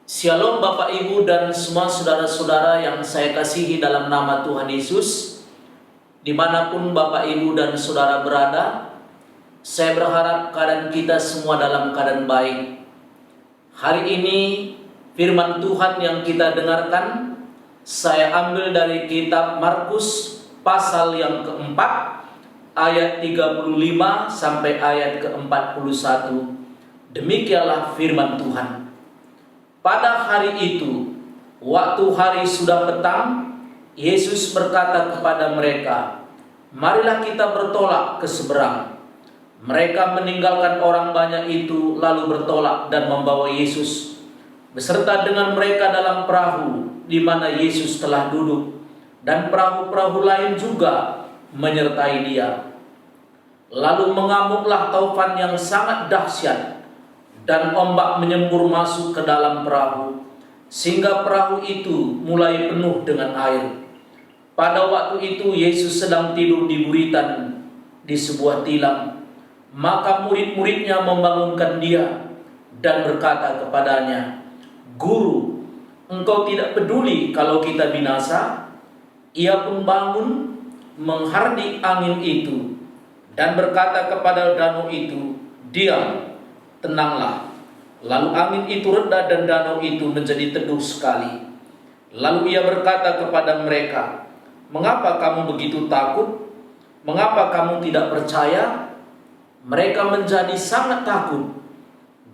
Shalom Bapak Ibu dan semua saudara-saudara yang saya kasihi dalam nama Tuhan Yesus. Dimanapun Bapak Ibu dan saudara berada, saya berharap keadaan kita semua dalam keadaan baik. Hari ini firman Tuhan yang kita dengarkan, saya ambil dari kitab Markus pasal yang keempat, ayat 35 sampai ayat ke-41. Demikianlah firman Tuhan. Pada hari itu, waktu hari sudah petang, Yesus berkata kepada mereka, "Marilah kita bertolak ke seberang." Mereka meninggalkan orang banyak itu, lalu bertolak dan membawa Yesus beserta dengan mereka dalam perahu di mana Yesus telah duduk, dan perahu-perahu lain juga menyertai Dia. Lalu mengamuklah taufan yang sangat dahsyat, dan ombak menyembur masuk ke dalam perahu, sehingga perahu itu mulai penuh dengan air. Pada waktu itu Yesus sedang tidur di buritan di sebuah tilam. Maka murid-muridnya membangunkan Dia dan berkata kepadanya, "Guru, Engkau tidak peduli kalau kita binasa?" Ia pun bangun, menghardik angin itu, dan berkata kepada danau itu, "Diam, tenanglah." Lalu angin itu reda dan danau itu menjadi teduh sekali. Lalu ia berkata kepada mereka, "Mengapa kamu begitu takut? Mengapa kamu tidak percaya?" Mereka menjadi sangat takut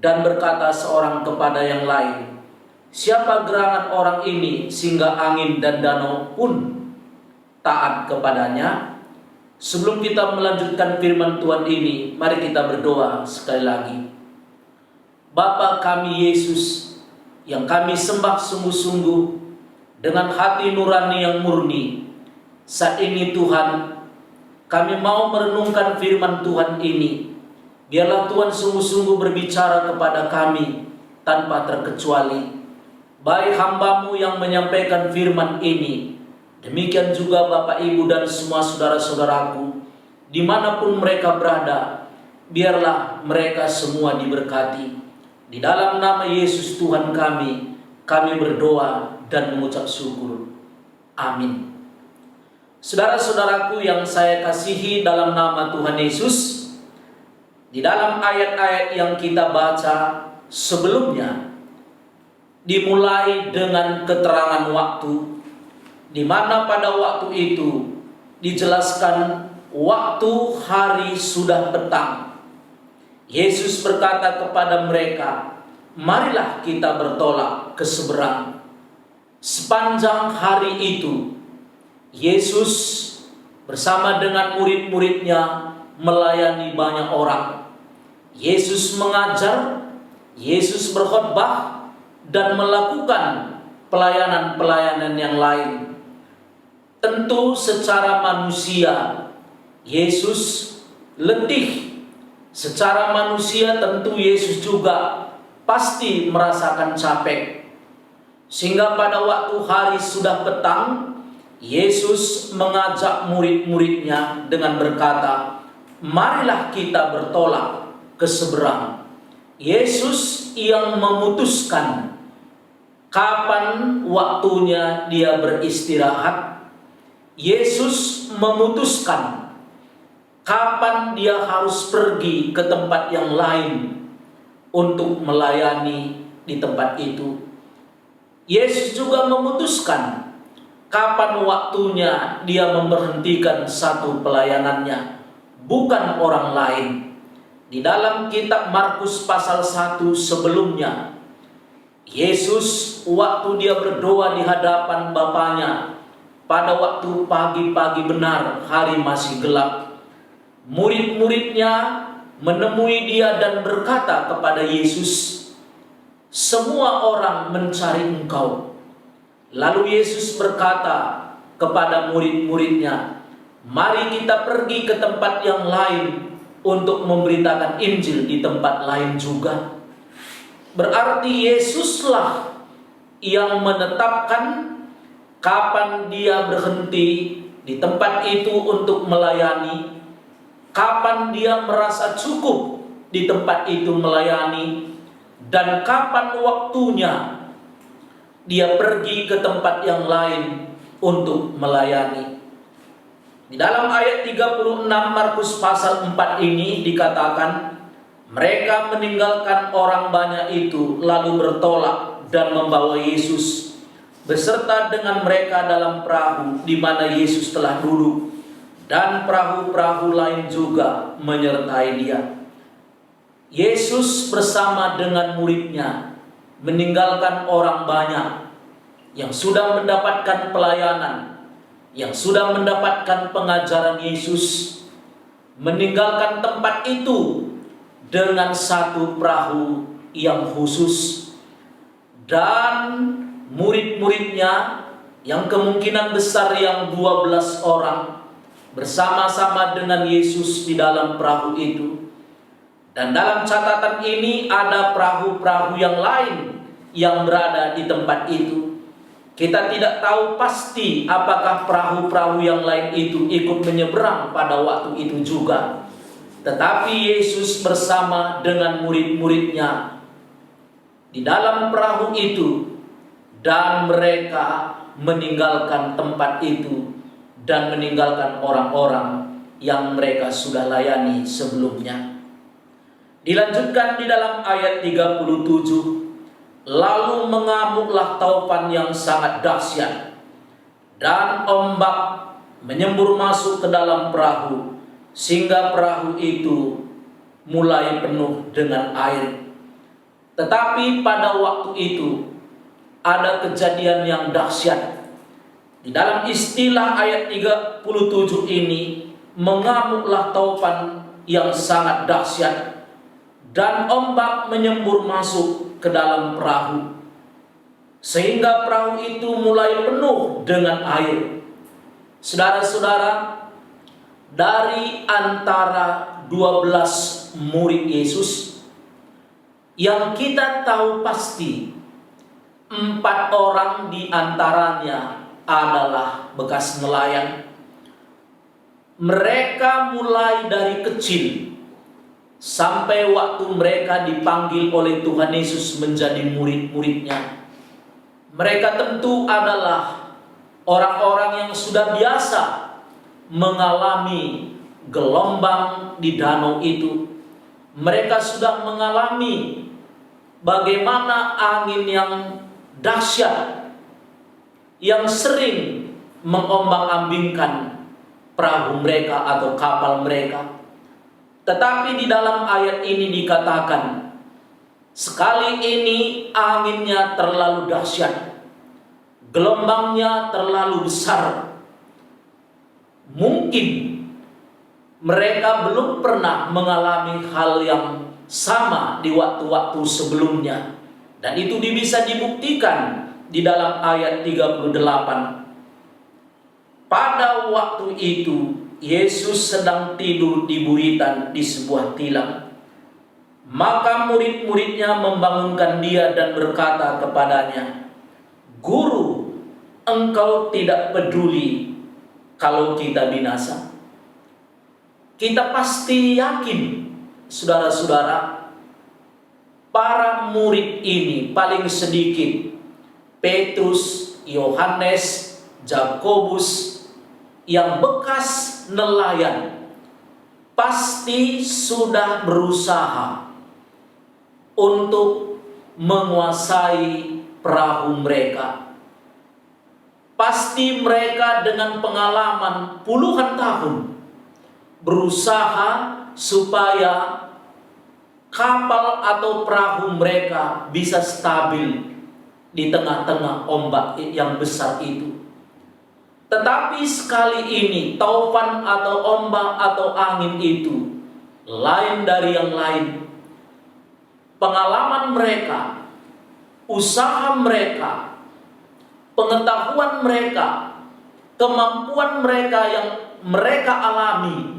dan berkata seorang kepada yang lain, "Siapa gerangan orang ini sehingga angin dan danau pun taat kepadanya?" Sebelum kita melanjutkan firman Tuhan ini, mari kita berdoa sekali lagi. Bapa kami Yesus, yang kami sembah sungguh-sungguh dengan hati nurani yang murni, saat ini Tuhan, kami mau merenungkan firman Tuhan ini. Biarlah Tuhan sungguh-sungguh berbicara kepada kami tanpa terkecuali. Baik hamba-Mu yang menyampaikan firman ini, demikian juga Bapak Ibu dan semua saudara-saudaraku, dimanapun mereka berada, biarlah mereka semua diberkati. Di dalam nama Yesus Tuhan kami berdoa dan mengucap syukur. Amin. Saudara-saudaraku yang saya kasihi dalam nama Tuhan Yesus, di dalam ayat-ayat yang kita baca sebelumnya, dimulai dengan keterangan waktu, di mana pada waktu itu dijelaskan waktu hari sudah petang. Yesus berkata kepada mereka, "Marilah kita bertolak ke seberang." Sepanjang hari itu, Yesus bersama dengan murid-muridnya melayani banyak orang. Yesus mengajar, Yesus berkhotbah, dan melakukan pelayanan-pelayanan yang lain. Tentu secara manusia, Yesus letih. Secara manusia tentu Yesus juga pasti merasakan capek. Sehingga pada waktu hari sudah petang, Yesus mengajak murid-muridnya dengan berkata, "Marilah kita bertolak ke seberang." Yesus yang memutuskan kapan waktunya Dia beristirahat. Yesus memutuskan kapan Dia harus pergi ke tempat yang lain untuk melayani di tempat itu. Yesus juga memutuskan kapan waktunya Dia memberhentikan satu pelayanannya, bukan orang lain. Di dalam kitab Markus pasal 1 sebelumnya, Yesus waktu Dia berdoa di hadapan Bapanya, pada waktu pagi-pagi benar, hari masih gelap, murid-muridnya menemui Dia dan berkata kepada Yesus, "Semua orang mencari Engkau." Lalu Yesus berkata kepada murid-muridnya, "Mari kita pergi ke tempat yang lain untuk memberitakan Injil di tempat lain juga." Berarti Yesuslah yang menetapkan kapan Dia berhenti di tempat itu untuk melayani, kapan Dia merasa cukup di tempat itu melayani, dan kapan waktunya dia pergi ke tempat yang lain untuk melayani. Di dalam ayat 36 Markus pasal 4 ini dikatakan, mereka meninggalkan orang banyak itu lalu bertolak dan membawa Yesus beserta dengan mereka dalam perahu di mana Yesus telah duduk, dan perahu-perahu lain juga menyertai dia. Yesus bersama dengan muridnya meninggalkan orang banyak yang sudah mendapatkan pelayanan, yang sudah mendapatkan pengajaran Yesus, meninggalkan tempat itu dengan satu perahu yang khusus, dan murid-muridnya yang kemungkinan besar yang 12 orang bersama-sama dengan Yesus di dalam perahu itu. Dan dalam catatan ini ada perahu-perahu yang lain yang berada di tempat itu. Kita tidak tahu pasti apakah perahu-perahu yang lain itu ikut menyeberang pada waktu itu juga. Tetapi Yesus bersama dengan murid-muridnya di dalam perahu itu, dan mereka meninggalkan tempat itu dan meninggalkan orang-orang yang mereka sudah layani sebelumnya. Dilanjutkan di dalam ayat 37, lalu mengamuklah taufan yang sangat dahsyat, dan ombak menyembur masuk ke dalam perahu, sehingga perahu itu mulai penuh dengan air. Tetapi pada waktu itu ada kejadian yang dahsyat. Di dalam istilah ayat 37 ini, mengamuklah taufan yang sangat dahsyat, dan ombak menyembur masuk ke dalam perahu, sehingga perahu itu mulai penuh dengan air. Saudara-saudara, dari antara 12 murid Yesus, yang kita tahu pasti 4 orang di antaranya adalah bekas nelayan. Mereka mulai dari kecil sampai waktu mereka dipanggil oleh Tuhan Yesus menjadi murid-muridnya. Mereka tentu adalah orang-orang yang sudah biasa mengalami gelombang di danau itu. Mereka sudah mengalami bagaimana angin yang dahsyat yang sering mengombang-ambingkan perahu mereka atau kapal mereka. Tetapi di dalam ayat ini dikatakan, sekali ini anginnya terlalu dahsyat, gelombangnya terlalu besar. Mungkin mereka belum pernah mengalami hal yang sama di waktu-waktu sebelumnya. Dan itu bisa dibuktikan di dalam ayat 38. Pada waktu itu Yesus sedang tidur di buritan di sebuah tilam. Maka murid-muridnya membangunkan dia dan berkata kepadanya, "Guru, engkau tidak peduli kalau kita binasa?" Kita pasti yakin, saudara-saudara, para murid ini paling sedikit Petrus, Yohanes, Yakobus yang bekas nelayan pasti sudah berusaha untuk menguasai perahu mereka. Pasti mereka dengan pengalaman puluhan tahun berusaha supaya kapal atau perahu mereka bisa stabil di tengah-tengah ombak yang besar itu. Tetapi sekali ini taufan atau ombak atau angin itu lain dari yang lain. Pengalaman mereka, usaha mereka, pengetahuan mereka, kemampuan mereka yang mereka alami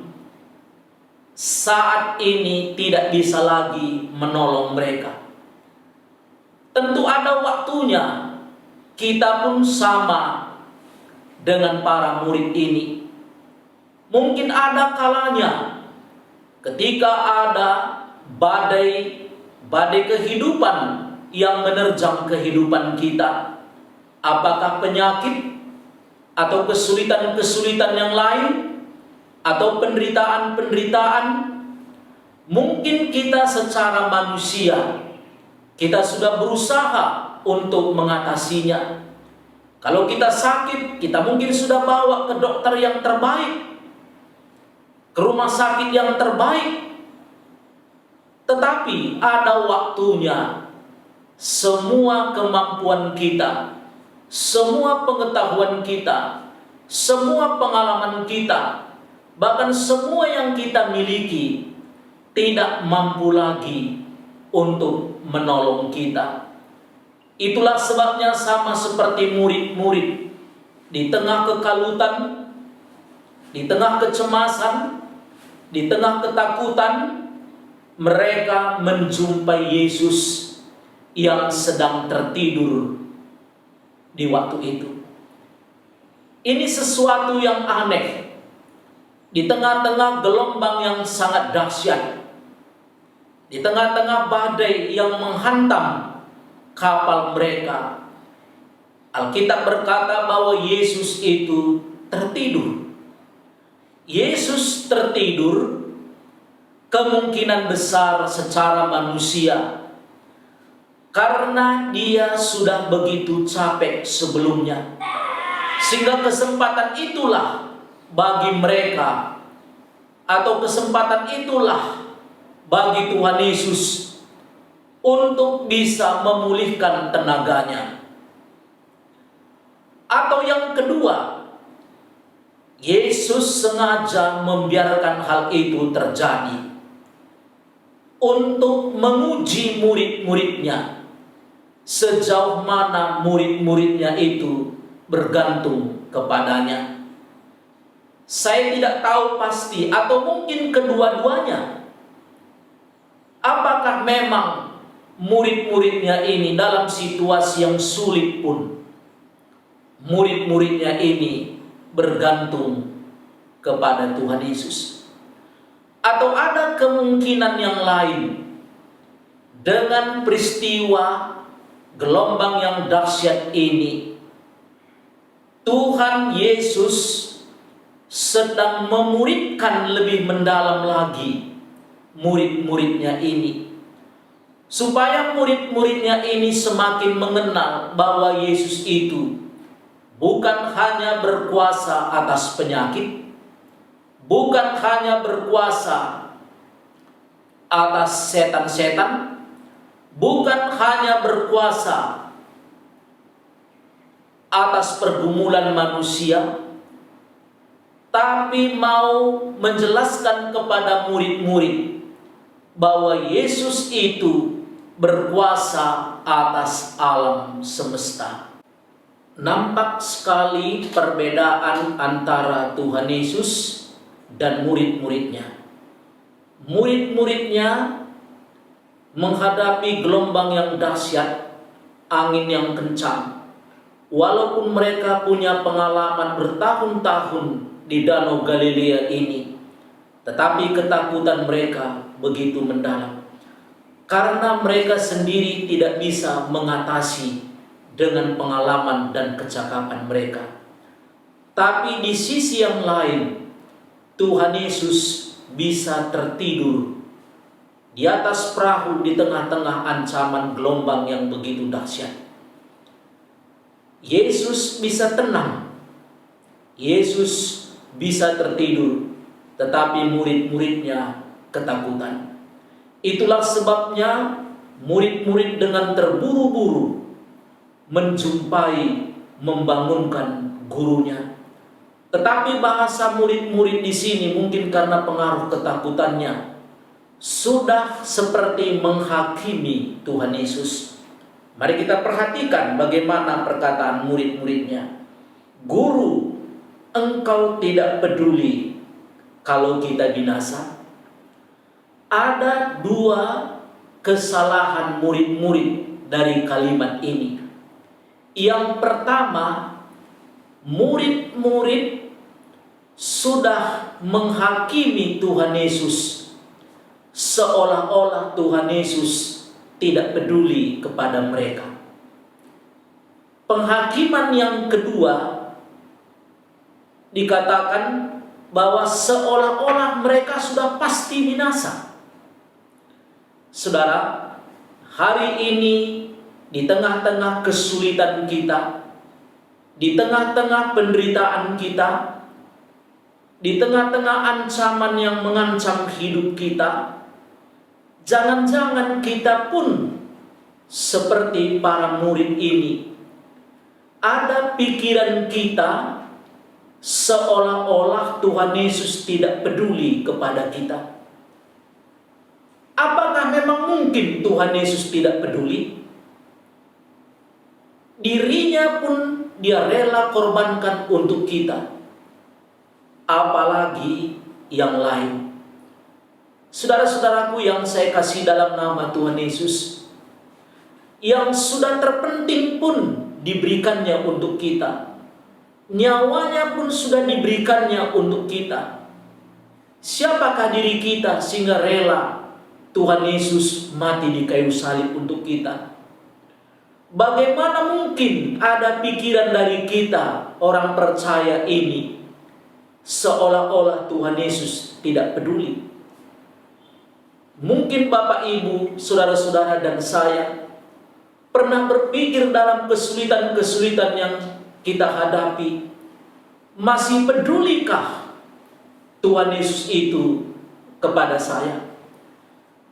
saat ini tidak bisa lagi menolong mereka. Tentu ada waktunya kita pun sama dengan para murid ini. Mungkin ada kalanya ketika ada badai kehidupan yang menerjang kehidupan kita, Apakah penyakit atau kesulitan-kesulitan yang lain atau penderitaan-penderitaan? Mungkin kita secara manusia kita sudah berusaha untuk mengatasinya. Kalau kita sakit, kita mungkin sudah bawa ke dokter yang terbaik, ke rumah sakit yang terbaik. Tetapi ada waktunya semua kemampuan kita, semua pengetahuan kita, semua pengalaman kita, bahkan semua yang kita miliki tidak mampu lagi untuk menolong kita. Itulah sebabnya sama seperti murid-murid di tengah kekalutan, di tengah kecemasan, di tengah ketakutan, mereka menjumpai Yesus yang sedang tertidur di waktu itu. Ini sesuatu yang aneh. Di tengah-tengah gelombang yang sangat dahsyat, di tengah-tengah badai yang menghantam kapal mereka, Alkitab berkata bahwa Yesus itu tertidur. Yesus tertidur kemungkinan besar secara manusia karena dia sudah begitu capek sebelumnya, sehingga kesempatan itulah bagi mereka, atau kesempatan itulah bagi Tuhan Yesus untuk bisa memulihkan tenaganya. Atau yang kedua, Yesus sengaja membiarkan hal itu terjadi untuk menguji murid-muridnya, sejauh mana murid-muridnya itu bergantung kepadanya. Saya tidak tahu pasti, atau mungkin kedua-duanya. Apakah memang murid-muridnya ini dalam situasi yang sulit pun, murid-muridnya ini bergantung kepada Tuhan Yesus? Atau ada kemungkinan yang lain, dengan peristiwa gelombang yang dahsyat ini, Tuhan Yesus sedang memuridkan lebih mendalam lagi murid-muridnya ini, supaya murid-muridnya ini semakin mengenal bahwa Yesus itu bukan hanya berkuasa atas penyakit, bukan hanya berkuasa atas setan-setan, bukan hanya berkuasa atas pergumulan manusia, tapi mau menjelaskan kepada murid-murid bahwa Yesus itu berkuasa atas alam semesta. Nampak sekali perbedaan antara Tuhan Yesus dan murid-muridnya. Murid-muridnya menghadapi gelombang yang dahsyat, angin yang kencang. Walaupun mereka punya pengalaman bertahun-tahun di Danau Galilea ini, tetapi ketakutan mereka begitu mendalam, karena mereka sendiri tidak bisa mengatasi dengan pengalaman dan kecakapan mereka. Tapi di sisi yang lain, Tuhan Yesus bisa tertidur di atas perahu di tengah-tengah ancaman gelombang yang begitu dahsyat. Yesus bisa tenang, Yesus bisa tertidur, tetapi murid-muridnya ketakutan. Itulah sebabnya murid-murid dengan terburu-buru menjumpai, membangunkan gurunya. Tetapi bahasa murid-murid di sini mungkin karena pengaruh ketakutannya sudah seperti menghakimi Tuhan Yesus. Mari kita perhatikan bagaimana perkataan murid-muridnya. Guru, engkau tidak peduli kalau kita binasa? Ada dua kesalahan murid-murid dari kalimat ini. Yang pertama, murid-murid sudah menghakimi Tuhan Yesus, seolah-olah Tuhan Yesus tidak peduli kepada mereka. Penghakiman yang kedua dikatakan bahwa seolah-olah mereka sudah pasti binasa. Saudara, hari ini di tengah-tengah kesulitan kita, di tengah-tengah penderitaan kita, di tengah-tengah ancaman yang mengancam hidup kita, jangan-jangan kita pun seperti para murid ini. Ada pikiran kita seolah-olah Tuhan Yesus tidak peduli kepada kita. Apakah memang mungkin Tuhan Yesus tidak peduli? Dirinya pun Dia rela korbankan untuk kita, apalagi yang lain. Saudara-saudaraku yang saya kasih dalam nama Tuhan Yesus, yang sudah terpenting pun diberikannya untuk kita, nyawanya pun sudah diberikannya untuk kita. Siapakah diri kita sehingga rela Tuhan Yesus mati di kayu salib untuk kita? Bagaimana mungkin ada pikiran dari kita orang percaya ini seolah-olah Tuhan Yesus tidak peduli? Mungkin Bapak Ibu, saudara-saudara dan saya pernah berpikir dalam kesulitan-kesulitan yang kita hadapi, masih pedulikah Tuhan Yesus itu kepada saya?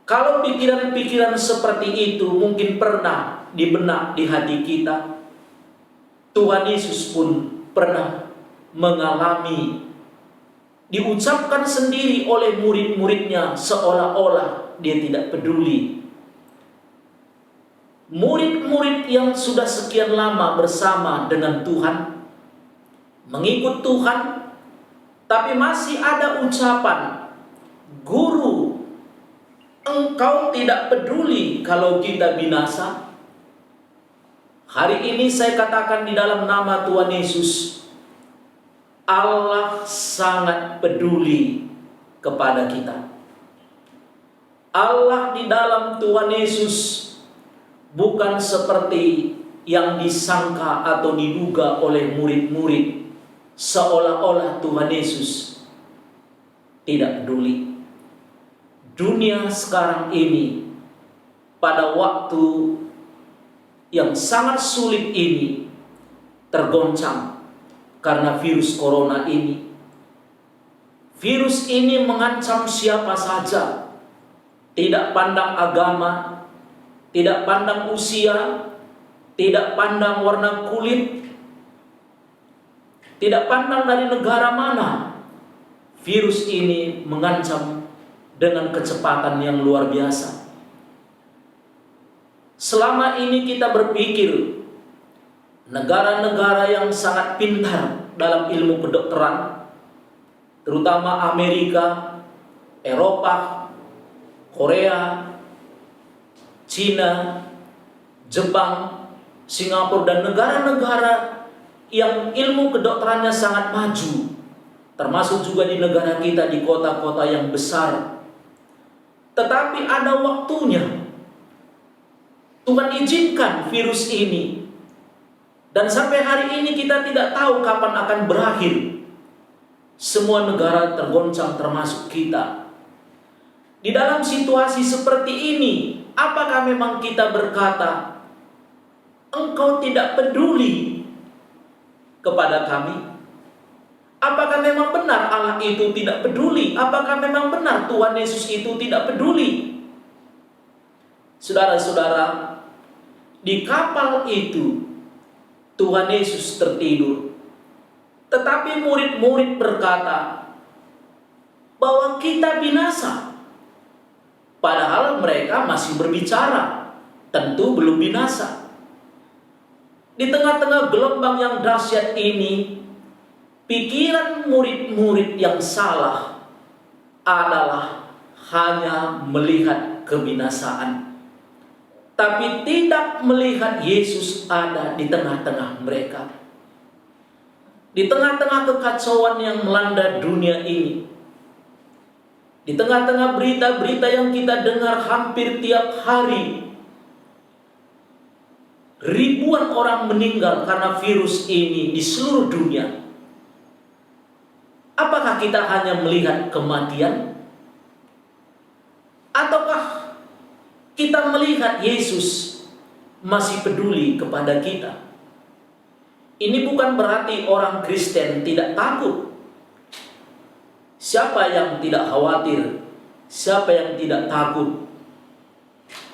Kalau pikiran-pikiran seperti itu mungkin pernah di benak di hati kita, Tuhan Yesus pun pernah mengalami, diucapkan sendiri oleh murid-muridnya seolah-olah Dia tidak peduli. Murid-murid yang sudah sekian lama bersama dengan Tuhan, mengikut Tuhan, tapi masih ada ucapan, "Guru, Engkau tidak peduli kalau kita binasa." Hari ini saya katakan di dalam nama Tuhan Yesus, Allah sangat peduli kepada kita. Allah di dalam Tuhan Yesus bukan seperti yang disangka atau diduga oleh murid-murid, seolah-olah Tuhan Yesus tidak peduli. Dunia sekarang ini, pada waktu yang sangat sulit ini, tergoncang karena virus corona ini. Virus ini mengancam siapa saja, tidak pandang agama, tidak pandang usia, tidak pandang warna kulit, tidak pandang dari negara mana. Virus ini mengancam dengan kecepatan yang luar biasa. Selama ini kita berpikir negara-negara yang sangat pintar dalam ilmu kedokteran, terutama Amerika, Eropa, Korea, Cina, Jepang, Singapura, dan negara-negara yang ilmu kedokterannya sangat maju, termasuk juga di negara kita, di kota-kota yang besar. Tetapi ada waktunya Tuhan izinkan virus ini, dan sampai hari ini kita tidak tahu kapan akan berakhir. Semua negara tergoncang termasuk kita. Di dalam situasi seperti ini, apakah memang kita berkata, "Engkau tidak peduli kepada kami"? Apakah memang benar Allah itu tidak peduli? Apakah memang benar Tuhan Yesus itu tidak peduli? Saudara-saudara, di kapal itu Tuhan Yesus tertidur, tetapi murid-murid berkata bahwa kita binasa. Padahal mereka masih berbicara, tentu belum binasa. Di tengah-tengah gelombang yang dahsyat ini, pikiran murid-murid yang salah adalah hanya melihat kebinasaan, tapi tidak melihat Yesus ada di tengah-tengah mereka. Di tengah-tengah kekacauan yang melanda dunia ini, di tengah-tengah berita-berita yang kita dengar hampir tiap hari, ribuan ribuan orang meninggal karena virus ini di seluruh dunia. Apakah kita hanya melihat kematian? Ataukah kita melihat Yesus masih peduli kepada kita? Ini bukan berarti orang Kristen tidak takut. Siapa yang tidak khawatir? Siapa yang tidak takut?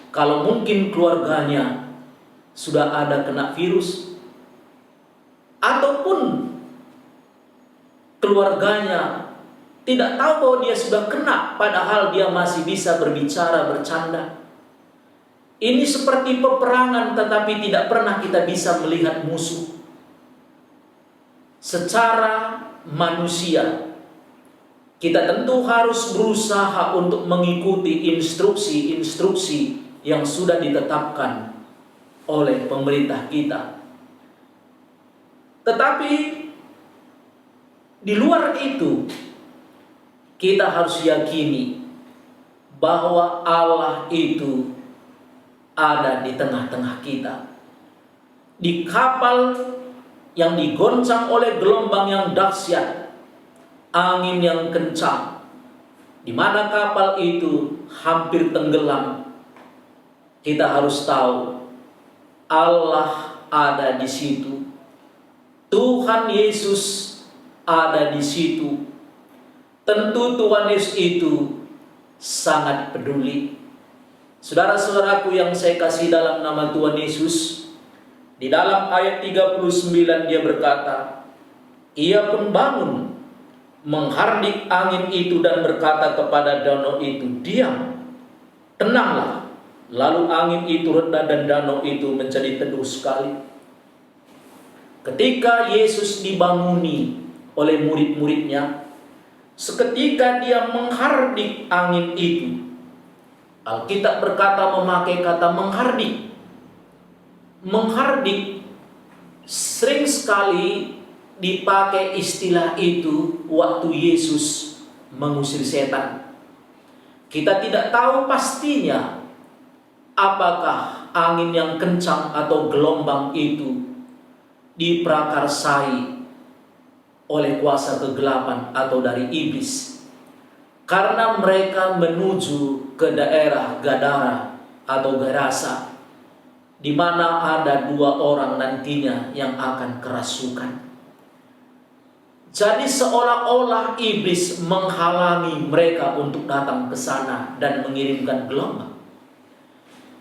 Kalau mungkin keluarganya sudah ada kena virus, ataupun keluarganya tidak tahu bahwa dia sudah kena, padahal dia masih bisa berbicara, bercanda. Ini seperti peperangan, tetapi tidak pernah kita bisa melihat musuh. Secara manusia, kita tentu harus berusaha untuk mengikuti instruksi-instruksi yang sudah ditetapkan oleh pemerintah kita. Tetapi di luar itu, kita harus yakini bahwa Allah itu ada di tengah-tengah kita. Di kapal yang digoncang oleh gelombang yang dahsyat, angin yang kencang, di mana kapal itu hampir tenggelam, kita harus tahu Allah ada di situ. Tuhan Yesus ada di situ. Tentu Tuhan Yesus itu sangat peduli. Saudara-saudaraku yang saya kasih dalam nama Tuhan Yesus, di dalam ayat 39 dia berkata, ia pun bangun, menghardik angin itu dan berkata kepada danau itu, diam, tenanglah. Lalu angin itu reda dan danau itu menjadi teduh sekali. Ketika Yesus dibanguni oleh murid-muridnya, seketika dia menghardik angin itu. Alkitab berkata, memakai kata menghardik. Menghardik sering sekali dipakai istilah itu waktu Yesus mengusir setan. Kita tidak tahu pastinya apakah angin yang kencang atau gelombang itu diprakarsai oleh kuasa kegelapan atau dari iblis, karena mereka menuju ke daerah Gadara atau Gerasa, di mana ada 2 orang nantinya yang akan kerasukan. Jadi seolah-olah iblis menghalangi mereka untuk datang ke sana dan mengirimkan gelombang.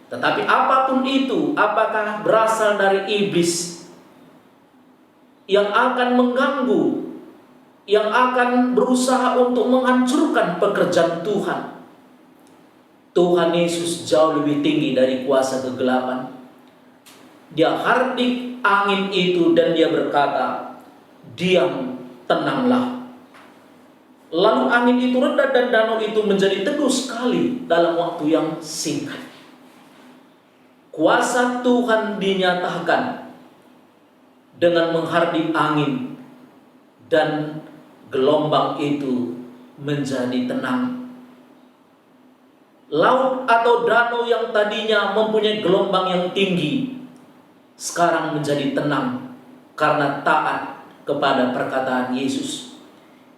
Tetapi apapun itu, apakah berasal dari iblis yang akan mengganggu, yang akan berusaha untuk menghancurkan pekerjaan Tuhan, Tuhan Yesus jauh lebih tinggi dari kuasa kegelapan. Dia hardik angin itu dan dia berkata, diam, tenanglah. Lalu angin itu reda dan danau itu menjadi teduh sekali dalam waktu yang singkat. Kuasa Tuhan dinyatakan dengan menghardik angin, dan gelombang itu menjadi tenang. Laut atau danau yang tadinya mempunyai gelombang yang tinggi, sekarang menjadi tenang karena taat kepada perkataan Yesus.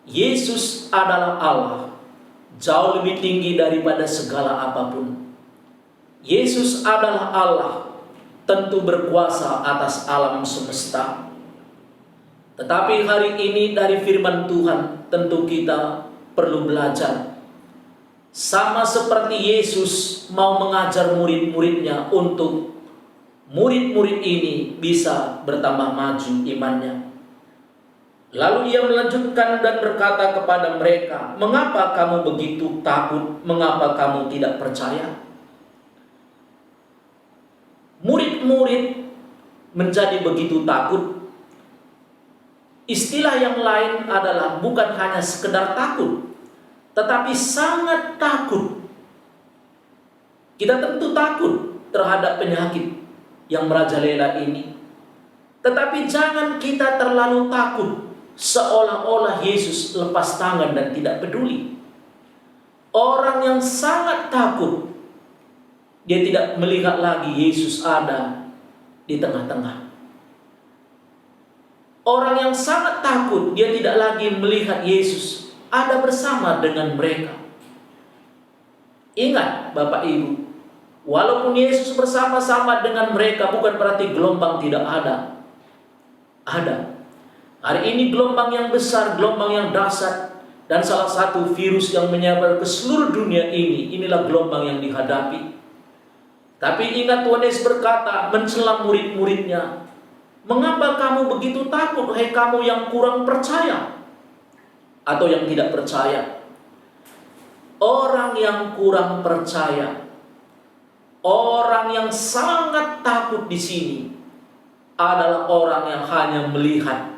Yesus adalah Allah, jauh lebih tinggi daripada segala apapun. Yesus adalah Allah, tentu berkuasa atas alam semesta. Tetapi hari ini dari firman Tuhan tentu kita perlu belajar. Sama seperti Yesus mau mengajar murid-muridnya untuk murid-murid ini bisa bertambah maju imannya. Lalu ia melanjutkan dan berkata kepada mereka, mengapa kamu begitu takut? Mengapa kamu tidak percaya? Murid-murid menjadi begitu takut. Istilah yang lain adalah bukan hanya sekedar takut, tetapi sangat takut. Kita tentu takut terhadap penyakit yang merajalela ini. Tetapi jangan kita terlalu takut seolah-olah Yesus lepas tangan dan tidak peduli. Orang yang sangat takut, dia tidak melihat lagi Yesus ada di tengah-tengah. Orang yang sangat takut, dia tidak lagi melihat Yesus ada bersama dengan mereka. Ingat Bapak Ibu, walaupun Yesus bersama-sama dengan mereka, bukan berarti gelombang tidak ada. Ada. Hari ini gelombang yang besar, gelombang yang dahsyat, dan salah satu virus yang menyebar ke seluruh dunia ini, inilah gelombang yang dihadapi. Tapi ingat Tuhan Yesus berkata, mencela murid-muridnya, "Mengapa kamu begitu takut, hai kamu yang kurang percaya?" Atau yang tidak percaya. Orang yang kurang percaya, orang yang sangat takut di sini adalah orang yang hanya melihat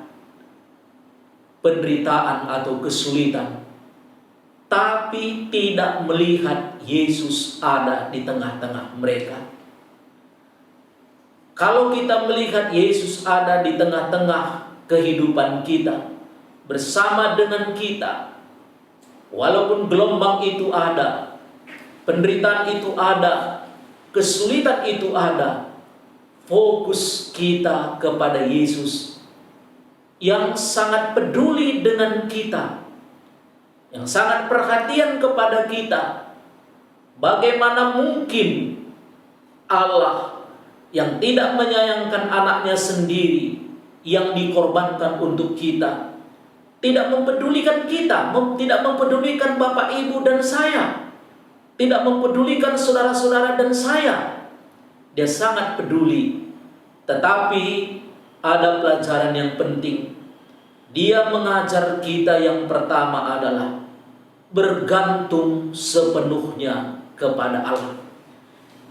penderitaan atau kesulitan, tapi tidak melihat Yesus ada di tengah-tengah mereka. Kalau kita melihat Yesus ada di tengah-tengah kehidupan kita, bersama dengan kita, walaupun gelombang itu ada, penderitaan itu ada, kesulitan itu ada, fokus kita kepada Yesus yang sangat peduli dengan kita, yang sangat perhatian kepada kita. Bagaimana mungkin Allah yang tidak menyayangkan anaknya sendiri yang dikorbankan untuk kita, tidak mempedulikan kita, tidak mempedulikan Bapak Ibu dan saya, tidak mempedulikan saudara-saudara dan saya. Dia sangat peduli. Tetapi ada pelajaran yang penting. Dia mengajar kita yang pertama adalah bergantung sepenuhnya kepada Allah.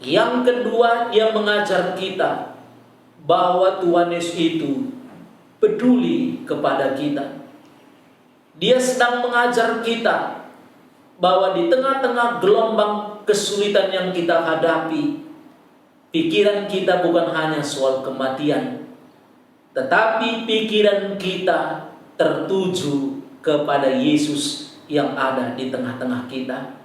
Yang kedua, dia mengajar kita bahwa Tuhan Yesus itu peduli kepada kita. Dia sedang mengajar kita bahwa di tengah-tengah gelombang kesulitan yang kita hadapi, pikiran kita bukan hanya soal kematian, tetapi pikiran kita tertuju kepada Yesus yang ada di tengah-tengah kita.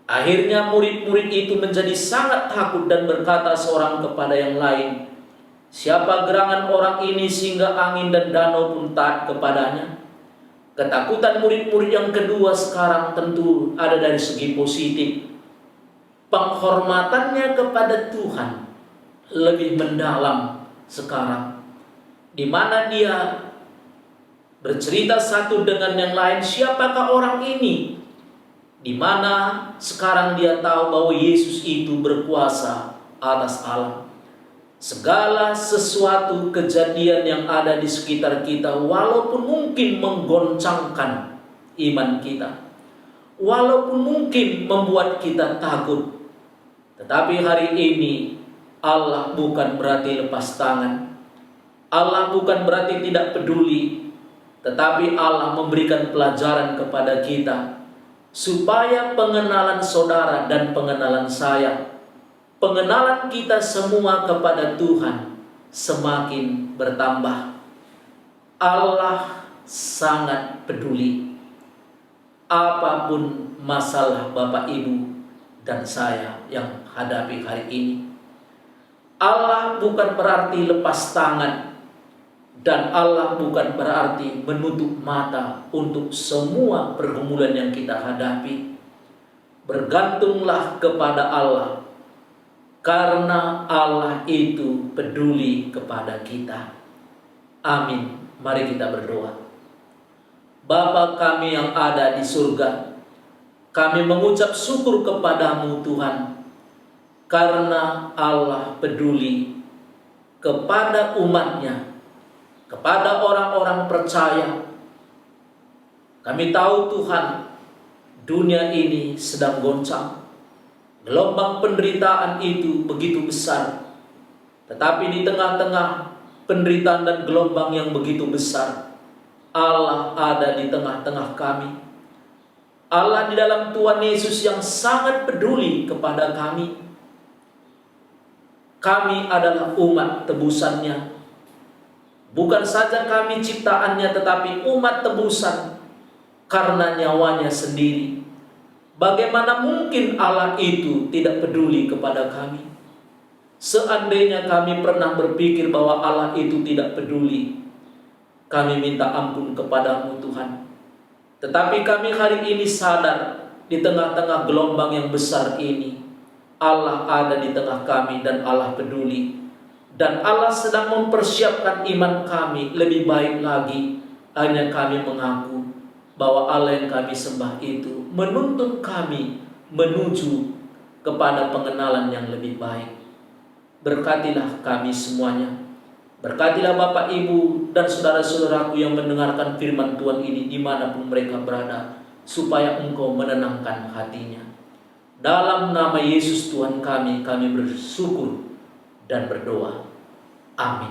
Akhirnya murid-murid itu menjadi sangat takut dan berkata seorang kepada yang lain, "Siapa gerangan orang ini sehingga angin dan danau pun taat kepadanya?" Ketakutan murid-murid yang kedua sekarang tentu ada dari segi positif. Penghormatannya kepada Tuhan lebih mendalam sekarang, di mana dia bercerita satu dengan yang lain, siapakah orang ini? Di mana sekarang dia tahu bahwa Yesus itu berkuasa atas alam. Segala sesuatu kejadian yang ada di sekitar kita, walaupun mungkin menggoncangkan iman kita, walaupun mungkin membuat kita takut, tetapi hari ini Allah bukan berarti lepas tangan. Allah bukan berarti tidak peduli, tetapi Allah memberikan pelajaran kepada kita supaya pengenalan saudara dan pengenalan saya, pengenalan kita semua kepada Tuhan semakin bertambah. Allah sangat peduli apapun masalah Bapak Ibu dan saya yang hadapi hari ini. Allah bukan berarti lepas tangan, dan Allah bukan berarti menutup mata untuk semua pergumulan yang kita hadapi. Bergantunglah kepada Allah, karena Allah itu peduli kepada kita. Amin. Mari kita berdoa. Bapa kami yang ada di surga, kami mengucap syukur kepadamu Tuhan, karena Allah peduli kepada umatnya, kepada orang-orang percaya. Kami tahu Tuhan, dunia ini sedang goncang. Gelombang penderitaan itu begitu besar. Tetapi di tengah-tengah penderitaan dan gelombang yang begitu besar, Allah ada di tengah-tengah kami. Allah di dalam Tuhan Yesus yang sangat peduli kepada kami. Kami adalah umat tebusannya. Bukan saja kami ciptaannya, tetapi umat tebusan karena nyawanya sendiri. Bagaimana mungkin Allah itu tidak peduli kepada kami? Seandainya kami pernah berpikir bahwa Allah itu tidak peduli, kami minta ampun kepadamu Tuhan. Tetapi kami hari ini sadar, di tengah-tengah gelombang yang besar ini, Allah ada di tengah kami dan Allah peduli. Dan Allah sedang mempersiapkan iman kami lebih baik lagi. Hanya kami mengaku bahwa Allah yang kami sembah itu menuntun kami menuju kepada pengenalan yang lebih baik. Berkatilah kami semuanya. Berkatilah Bapak, Ibu, dan saudara-saudaraku yang mendengarkan firman Tuhan ini dimanapun mereka berada, supaya Engkau menenangkan hatinya. Dalam nama Yesus Tuhan kami bersyukur dan berdoa. Amin.